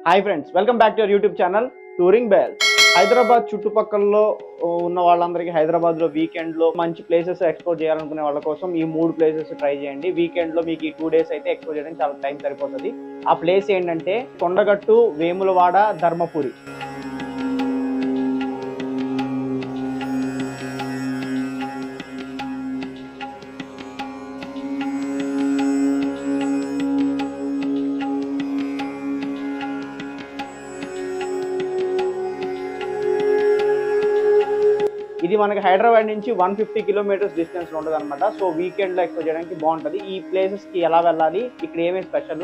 Hi friends, welcome back to your YouTube channel touring bell. Hyderabad చుట్టుపక్కలలో ఉన్న వాళ్ళందరికీ హైదరాబాద్లో వీకెండ్లో మంచి ప్లేసెస్ ఎక్స్ప్లోర్ చేయాలనుకునే వాళ్ళ కోసం ఈ 3 ప్లేసెస్ ట్రై చేయండి. వీకెండ్లో మీకు ఈ 2 days అయితే ఎక్స్ప్లోర్ చేయడానికి చాలా టైం సరిపోతుంది. ఆ ప్లేస్ ఏంటంటే కొండగట్టు, వేములవాడ, ధర్మపురి. ఇది మనకి హైదరాబాద్ నుంచి 150 kilometers డిస్టెన్స్ లో ఉంటుంది అనమాట. సో వీకెండ్ లో ఎక్స్ప్లోర్ చేయడానికి బాగుంటుంది. ఈ ప్లేసెస్ కి ఎలా వెళ్ళాలి, ఇక్కడ ఏమేమి స్పెషల్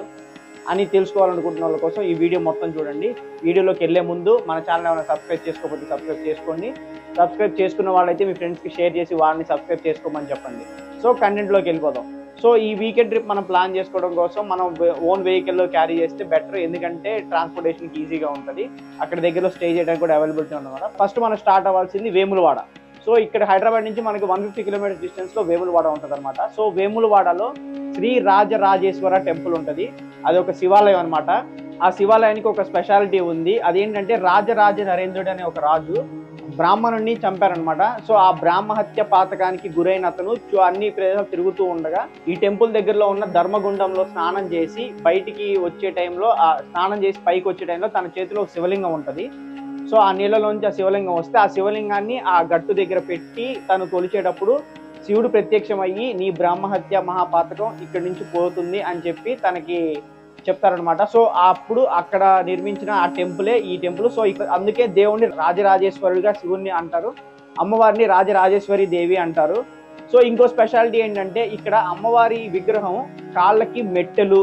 అని తెలుసుకోవాలనుకుంటున్న వాళ్ళ కోసం ఈ వీడియో మొత్తం చూడండి. వీడియోలోకి వెళ్ళే ముందు మన ఛానల్ ఏమైనా సబ్స్క్రైబ్ చేసుకోకపోతే సబ్స్క్రైబ్ చేసుకోండి. సబ్స్క్రైబ్ చేసుకున్న వాళ్ళైతే మీ ఫ్రెండ్స్ కి షేర్ చేసి వాడిని సబ్స్క్రైబ్ చేసుకోమని చెప్పండి. సో కంటెంట్ లోకి వెళ్ళిపోదాం. సో ఈ వీకెండ్ ట్రిప్ మనం ప్లాన్ చేసుకోవడం కోసం మనం ఓన్ వెహికల్లో క్యారీ చేస్తే బెటర్, ఎందుకంటే ట్రాన్స్పోర్టేషన్కి ఈజీగా ఉంటుంది. అక్కడ దగ్గరలో స్టే చేయడానికి కూడా అవైలబిలిటీ ఉందన్నమాట. ఫస్ట్ మనం స్టార్ట్ అవ్వాల్సింది వేములవాడ. సో ఇక్కడ హైదరాబాద్ నుంచి మనకి 150 kilometers డిస్టెన్స్లో వేములవాడ ఉంటుంది అనమాట. సో వేములవాడలో శ్రీ రాజరాజేశ్వర టెంపుల్ ఉంటుంది. అది ఒక శివాలయం అనమాట. ఆ శివాలయానికి ఒక స్పెషాలిటీ ఉంది. అదేంటంటే రాజరాజ నరేంద్రుడు అనే ఒక రాజు బ్రాహ్మణుడిని చంపారనమాట. సో ఆ బ్రాహ్మహత్య పాతకానికి గురైన అతను అన్ని ప్రదేశాలు తిరుగుతూ ఉండగా ఈ టెంపుల్ దగ్గరలో ఉన్న ధర్మగుండంలో స్నానం చేసి బయటికి వచ్చే టైంలో, ఆ స్నానం చేసి పైకి వచ్చే టైంలో తన చేతిలో శివలింగం ఉంటుంది. సో ఆ నీళ్ళలోంచి ఆ శివలింగం వస్తే ఆ శివలింగాన్ని ఆ గట్టు దగ్గర పెట్టి తను తొలిచేటప్పుడు శివుడు ప్రత్యక్షమయ్యి నీ బ్రాహ్మహత్య మహాపాతకం ఇక్కడి నుంచి పోతుంది అని చెప్పి తనకి చెప్తారనమాట. సో అప్పుడు అక్కడ నిర్మించిన ఆ టెంపులే ఈ టెంపుల్. సో ఇక్కడ అందుకే దేవుణ్ణి రాజరాజేశ్వరుడిగా శివుణ్ణి అంటారు, అమ్మవారిని రాజరాజేశ్వరి దేవి అంటారు. సో ఇంకో స్పెషాలిటీ ఏంటంటే ఇక్కడ అమ్మవారి విగ్రహం కాళ్ళకి మెట్టెలు,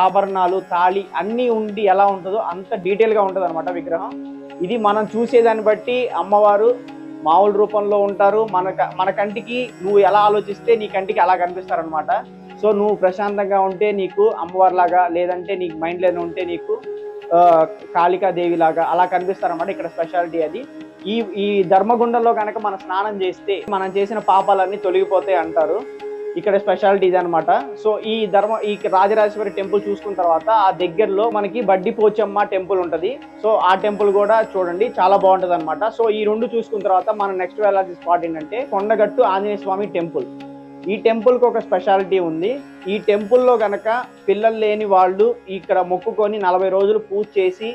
ఆభరణాలు, తాళి అన్నీ ఉండి ఎలా ఉంటుందో అంత డీటెయిల్గా ఉంటుంది అనమాట విగ్రహం. ఇది మనం చూసేదాన్ని బట్టి అమ్మవారు మామూలు రూపంలో ఉంటారు. మన కంటికి నువ్వు ఎలా ఆలోచిస్తే నీ కంటికి అలా కనిపిస్తారనమాట. సో నువ్వు ప్రశాంతంగా ఉంటే నీకు అమ్మవారిలాగా, లేదంటే నీకు మైండ్లోనే ఉంటే నీకు కాళికాదేవి లాగా అలా కనిపిస్తారన్నమాట. ఇక్కడ స్పెషాలిటీ అది. ఈ ధర్మగుండంలో కనుక మనం స్నానం చేస్తే మనం చేసిన పాపాలన్నీ తొలగిపోతాయి అంటారు. ఇక్కడ స్పెషాలిటీ ఇది అనమాట. సో ఈ రాజరాజేశ్వరి టెంపుల్ చూసుకున్న తర్వాత ఆ దగ్గరలో మనకి బడ్డి పోచమ్మ టెంపుల్ ఉంటుంది. సో ఆ టెంపుల్ కూడా చూడండి, చాలా బాగుంటుంది అనమాట. సో ఈ 2 చూసుకున్న తర్వాత మనం నెక్స్ట్ వెళ్ళాల్సిన స్పాట్ ఏంటంటే కొండగట్టు ఆంజనేయ స్వామి టెంపుల్. ఈ టెంపుల్కి ఒక స్పెషాలిటీ ఉంది. ఈ టెంపుల్లో కనుక పిల్లలు లేని వాళ్ళు ఇక్కడ మొక్కుకొని 40 రోజులు పూజ చేసి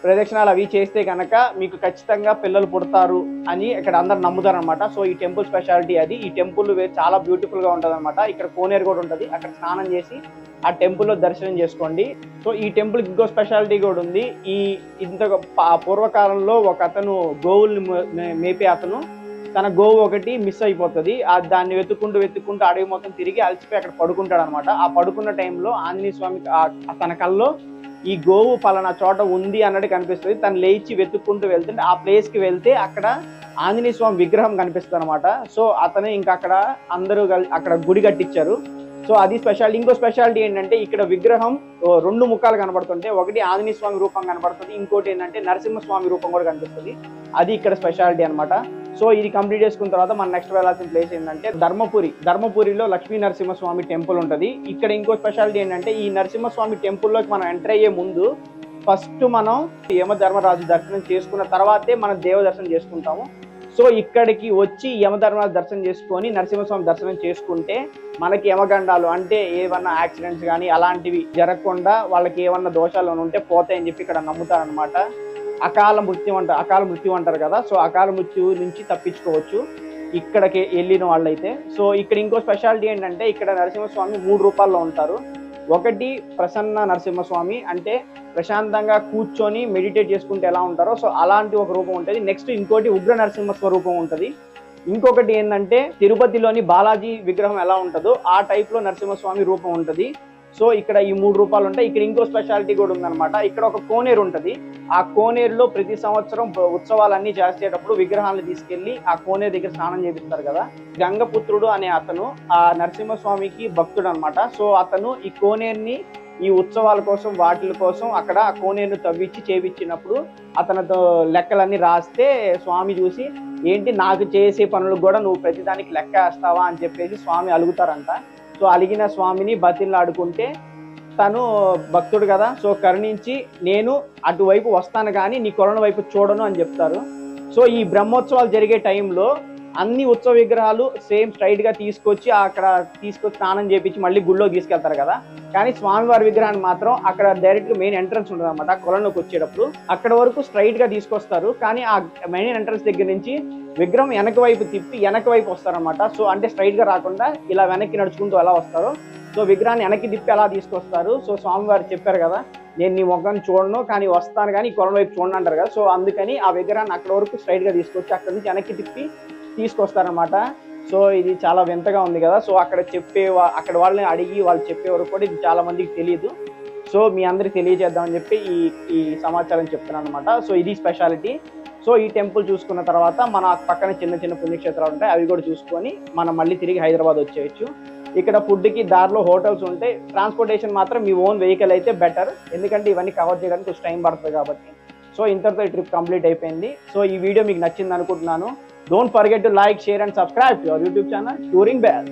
ప్రదక్షిణాలు అవి చేస్తే కనుక మీకు ఖచ్చితంగా పిల్లలు పుడతారు అని ఇక్కడ అందరు నమ్ముతారు అనమాట. సో ఈ టెంపుల్ స్పెషాలిటీ అది. ఈ టెంపుల్ చాలా బ్యూటిఫుల్ గా ఉంటుంది అనమాట. ఇక్కడ కోనేరు కూడా ఉంటుంది. అక్కడ స్నానం చేసి ఆ టెంపుల్లో దర్శనం చేసుకోండి. సో ఈ టెంపుల్ ఇంకో స్పెషాలిటీ కూడా ఉంది. ఇంత పూర్వకాలంలో ఒక అతను గోవుల్ని మేపే అతను తన గోవు ఒకటి మిస్ అయిపోతుంది. దాన్ని వెతుక్కుంటూ అడవి మొత్తం తిరిగి అలసిపోయి అక్కడ పడుకుంటాడు అనమాట. ఆ పడుకున్న టైంలో ఆంజనేయ స్వామి తన కల్లో ఈ గోవు పలానా చోట ఉంది అన్నట్టు కనిపిస్తుంది. తను లేచి వెతుక్కుంటూ వెళ్తుంటే ఆ ప్లేస్ కి వెళ్తే అక్కడ ఆంజనేయ స్వామి విగ్రహం కనిపిస్తుంది అనమాట. సో అతను ఇంకా అక్కడ అందరూ అక్కడ గుడి కట్టించారు. సో అది స్పెషాలిటీ. ఇంకో స్పెషాలిటీ ఏంటంటే ఇక్కడ విగ్రహం 2 ముఖాలు కనబడుతుంటే, ఒకటి ఆంజనేయ స్వామి రూపం కనబడుతుంది, ఇంకోటి ఏంటంటే నరసింహస్వామి రూపం కూడా కనిపిస్తుంది. అది ఇక్కడ స్పెషాలిటీ అనమాట. సో ఇది కంప్లీట్ చేసుకున్న తర్వాత మనం నెక్స్ట్ వెళ్ళాల్సిన ప్లేస్ ఏంటంటే ధర్మపురిలో లక్ష్మీ నరసింహస్వామి టెంపుల్ ఉంటుంది. ఇక్కడ ఇంకో స్పెషాలిటీ ఏంటంటే ఈ నరసింహస్వామి టెంపుల్లోకి మనం ఎంటర్ అయ్యే ముందు ఫస్ట్ మనం యమధర్మరాజు దర్శనం చేసుకున్న తర్వాతే మనం దేవ దర్శనం చేసుకుంటాము. సో ఇక్కడికి వచ్చి యమధర్మరాజు దర్శనం చేసుకొని నరసింహస్వామి దర్శనం చేసుకుంటే మనకి యమగండాలు అంటే ఏమన్నా యాక్సిడెంట్స్ కానీ అలాంటివి జరగకుండా వాళ్ళకి ఏమన్నా దోషాలు ఉంటే పోతాయని చెప్పి ఇక్కడ నమ్ముతారనమాట. అకాల మృత్యు అంటారు కదా. సో అకాల మృత్యు నుంచి తప్పించుకోవచ్చు ఇక్కడికి వెళ్ళిన వాళ్ళైతే. సో ఇక్కడ ఇంకో స్పెషాలిటీ ఏంటంటే ఇక్కడ నరసింహస్వామి 3 రూపాల్లో ఉంటారు. ఒకటి ప్రసన్న నరసింహస్వామి, అంటే ప్రశాంతంగా కూర్చొని మెడిటేట్ చేసుకుంటే ఎలా ఉంటారో సో అలాంటి ఒక రూపం ఉంటుంది. నెక్స్ట్ ఇంకోటి ఉగ్ర నరసింహ స్వరూపం ఉంటుంది. ఇంకొకటి ఏంటంటే తిరుపతిలోని బాలాజీ విగ్రహం ఎలా ఉంటుందో ఆ టైప్ లో నరసింహస్వామి రూపం ఉంటుంది. సో ఇక్కడ ఈ 3 రూపాలు ఉంటాయి. ఇక్కడ ఇంకో స్పెషాలిటీ కూడా ఉందన్నమాట. ఇక్కడ ఒక కోనేరు ఉంటుంది. ఆ కోనేరులో ప్రతి సంవత్సరం ఉత్సవాలన్నీ చేసేటప్పుడు విగ్రహాలను తీసుకెళ్లి ఆ కోనేరు దగ్గర స్నానం చేపిస్తారు కదా. గంగపుత్రుడు అనే అతను ఆ నరసింహస్వామికి భక్తుడు అనమాట. సో అతను ఈ కోనేరుని ఈ ఉత్సవాల కోసం వాటి కోసం అక్కడ ఆ కోనేరును తవ్వించి చేపించినప్పుడు అతనితో లెక్కలన్నీ రాస్తే స్వామి చూసి ఏంటి నాకు చేసే పనులకు కూడా నువ్వు ప్రతిదానికి లెక్క వేస్తావా అని చెప్పేసి స్వామి అలుగుతారంట. సో అలిగిన స్వామిని బతిలాడుకుంటే తను భక్తుడు కదా, సో కరుణించి నేను అటువైపు వస్తాను కానీ నీ కొలను వైపు చూడను అని చెప్తారు. సో ఈ బ్రహ్మోత్సవాలు జరిగే టైంలో అన్ని ఉత్సవ విగ్రహాలు సేమ్ స్ట్రైట్ గా తీసుకొచ్చి అక్కడ తీసుకొచ్చి స్నానం చేపించి మళ్ళీ గుళ్ళోకి తీసుకెళ్తారు కదా, కానీ స్వామివారి విగ్రహాన్ని మాత్రం అక్కడ డైరెక్ట్ గా మెయిన్ ఎంట్రన్స్ ఉంటుంది అనమాట. కొలంలోకి వచ్చేటప్పుడు అక్కడ వరకు స్ట్రైట్ గా తీసుకొస్తారు, కానీ ఆ మెయిన్ ఎంట్రన్స్ దగ్గర నుంచి విగ్రహం వెనక వైపు తిప్పి వెనక వైపు వస్తారనమాట. సో అంటే స్ట్రైట్ గా రాకుండా ఇలా వెనక్కి నడుచుకుంటూ ఎలా వస్తారో, సో విగ్రహాన్ని వెనక్కి తిప్పి ఎలా తీసుకొస్తారు. సో స్వామివారు చెప్పారు కదా, నేను నీ మొగ్గాన్ని చూడను కానీ వస్తాను కానీ కొలం వైపు చూడను అంటారు కదా. సో అందుకని ఆ విగ్రహాన్ని అక్కడ వరకు స్ట్రైట్ గా తీసుకొచ్చి అక్కడ నుంచి వెనక్కి తిప్పి తీసుకొస్తారనమాట. సో ఇది చాలా వింతగా ఉంది కదా. సో అక్కడ అక్కడ వాళ్ళని అడిగి వాళ్ళు చెప్పే వరకు కూడా ఇది చాలా మందికి తెలియదు. సో మీ అందరికి తెలియజేద్దామని చెప్పి ఈ సమాచారం చెప్తున్నాను అనమాట. సో ఇది స్పెషాలిటీ. సో ఈ టెంపుల్ చూసుకున్న తర్వాత మన పక్కన చిన్న చిన్న పుణ్యక్షేత్రాలు ఉంటాయి, అవి కూడా చూసుకొని మనం మళ్ళీ తిరిగి హైదరాబాద్ వచ్చేయచ్చు. ఇక్కడ ఫుడ్కి దారిలో హోటల్స్ ఉంటాయి. ట్రాన్స్పోర్టేషన్ మాత్రం మీ ఓన్ వెహికల్ అయితే బెటర్, ఎందుకంటే ఇవన్నీ కవర్ చేయడానికి కొంచెం టైం పడుతుంది కాబట్టి. సో ఇంతటితో ఈ ట్రిప్ కంప్లీట్ అయిపోయింది. సో ఈ వీడియో మీకు నచ్చింది అనుకుంటున్నాను. Don't forget to like, share and subscribe to our YouTube channel Touring Bell.